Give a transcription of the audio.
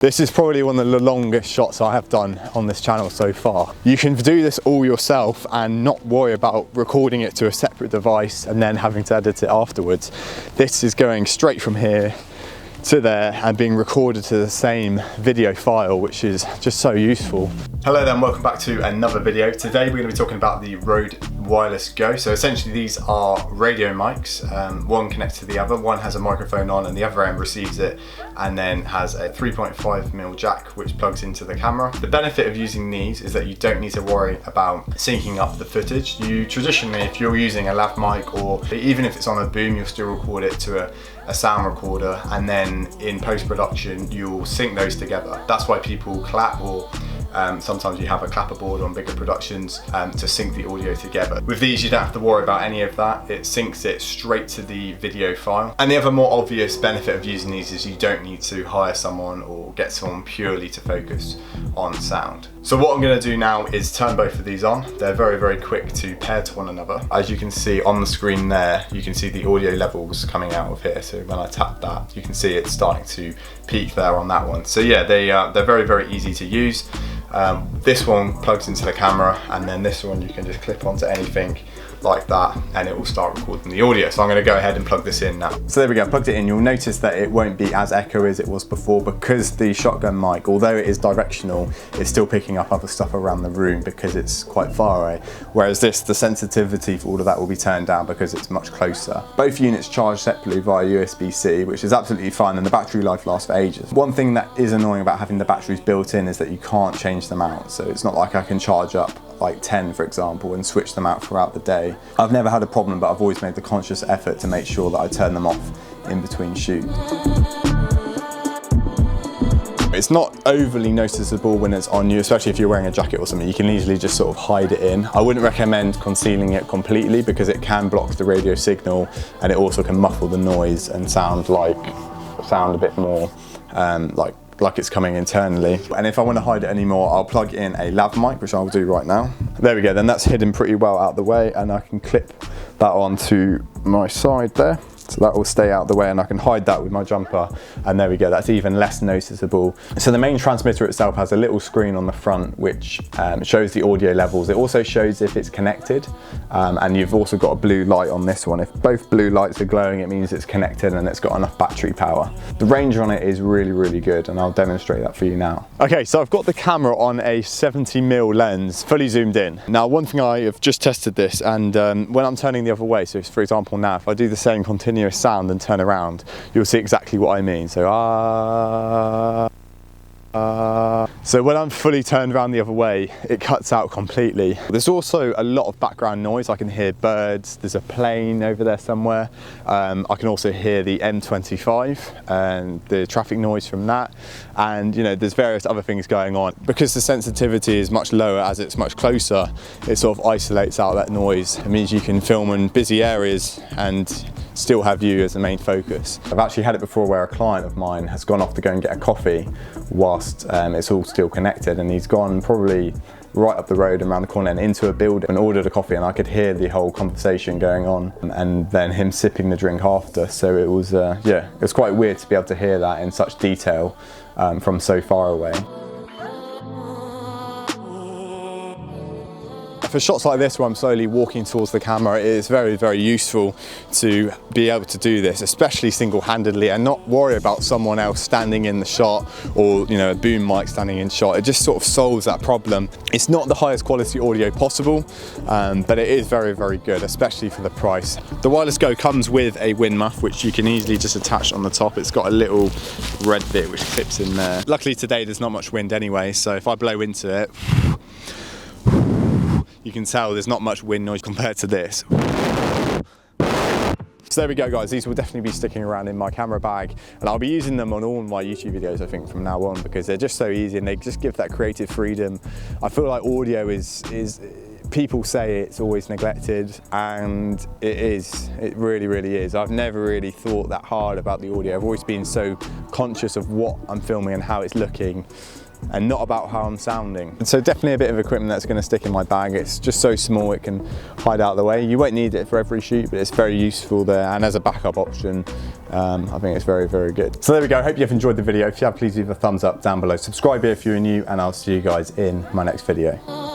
This is probably one of the longest shots I have done on this channel so far. You can do this all yourself and not worry about recording it to a separate device and then having to edit it afterwards. This is going straight from here to there and being recorded to the same video file, which is just so useful. Hello there and welcome back to another video. Today we're going to be talking about the Rode Wireless Go. So essentially these are radio mics, one connects to the other, one has a microphone on and the other end receives it and then has a 3.5mm jack which plugs into the camera. The benefit of using these is that you don't need to worry about syncing up the footage. You traditionally, if you're using a lav mic or even if it's on a boom, you'll still record it to a sound recorder, and then in post-production you'll sync those together. That's why people clap, or sometimes you have a clapper board on bigger productions to sync the audio together. With these you don't have to worry about any of that. It syncs it straight to the video file. And the other more obvious benefit of using these is you don't need to hire someone or get someone purely to focus on sound. So what I'm going to do now is turn both of these on. They're very, very quick to pair to one another. As you can see on the screen there, you can see the audio levels coming out of here. So when I tap that, you can see it's starting to peak there on that one. So yeah, they're very, very easy to use. This one plugs into the camera, and then this one you can just clip onto anything like that and it will start recording the audio. So I'm going to go ahead and plug this in now. So there we go, plugged it in. You'll notice that it won't be as echoey as it was before because the shotgun mic, although it is directional, it's still picking up other stuff around the room because it's quite far away. Whereas this, the sensitivity for all of that will be turned down because it's much closer. Both units charge separately via USB-C, which is absolutely fine, and the battery life lasts for ages. One thing that is annoying about having the batteries built in is that you can't change them out. So it's not like I can charge up like 10 for example and switch them out throughout the day. I've never had a problem, but I've always made the conscious effort to make sure that I turn them off in between shoots. It's not overly noticeable when it's on you, especially if you're wearing a jacket or something. You can easily just sort of hide it in. I wouldn't recommend concealing it completely because it can block the radio signal and it also can muffle the noise and sound a bit more like it's coming internally. And if I want to hide it anymore, I'll plug in a lav mic, which I'll do right now. There we go, then that's hidden pretty well out the way, and I can clip that onto my side there. So that will stay out the way and I can hide that with my jumper, and there we go, that's even less noticeable. So the main transmitter itself has a little screen on the front which shows the audio levels. It also shows if it's connected, and you've also got a blue light on this one. If both blue lights are glowing, it means it's connected and it's got enough battery power. The range on it is really, really good, and I'll demonstrate that for you now. Okay, so I've got the camera on a 70mm lens, fully zoomed in. Now one thing, I have just tested this, and when I'm turning the other way, so for example now, if I do the same continuous sound and turn around, you'll see exactly what I mean. So so when I'm fully turned around the other way, it cuts out completely. There's also a lot of background noise. I can hear birds, there's a plane over there somewhere. I can also hear the M25 and the traffic noise from that. And you know, there's various other things going on. Because the sensitivity is much lower as it's much closer, it sort of isolates out that noise. It means you can film in busy areas and still have you as the main focus. I've actually had it before where a client of mine has gone off to go and get a coffee whilst it's all still connected, and he's gone probably right up the road and around the corner and into a building and ordered a coffee, and I could hear the whole conversation going on and then him sipping the drink after. So it was, yeah, it was quite weird to be able to hear that in such detail from so far away. For shots like this where I'm slowly walking towards the camera, it is very, very useful to be able to do this, especially single-handedly, and not worry about someone else standing in the shot or, you know, a boom mic standing in shot. It just sort of solves that problem. It's not the highest quality audio possible, but it is very, very good, especially for the price. The Wireless Go comes with a wind muff, which you can easily just attach on the top. It's got a little red bit which clips in there. Luckily today there's not much wind anyway, so if I blow into it, you can tell there's not much wind noise compared to this. So there we go guys, these will definitely be sticking around in my camera bag, and I'll be using them on all my YouTube videos I think from now on, because they're just so easy and they just give that creative freedom. I feel like audio is people say it's always neglected, and it is. It really, really is. I've never really thought that hard about the audio. I've always been so conscious of what I'm filming and how it's looking, and not about how I'm sounding. And so definitely a bit of equipment that's going to stick in my bag. It's just so small it can hide out of the way. You won't need it for every shoot, but it's very useful there, and as a backup option I think it's very, very good. So there we go. I hope you've enjoyed the video. If you have, please leave a thumbs up down below. Subscribe here if you're new, and I'll see you guys in my next video.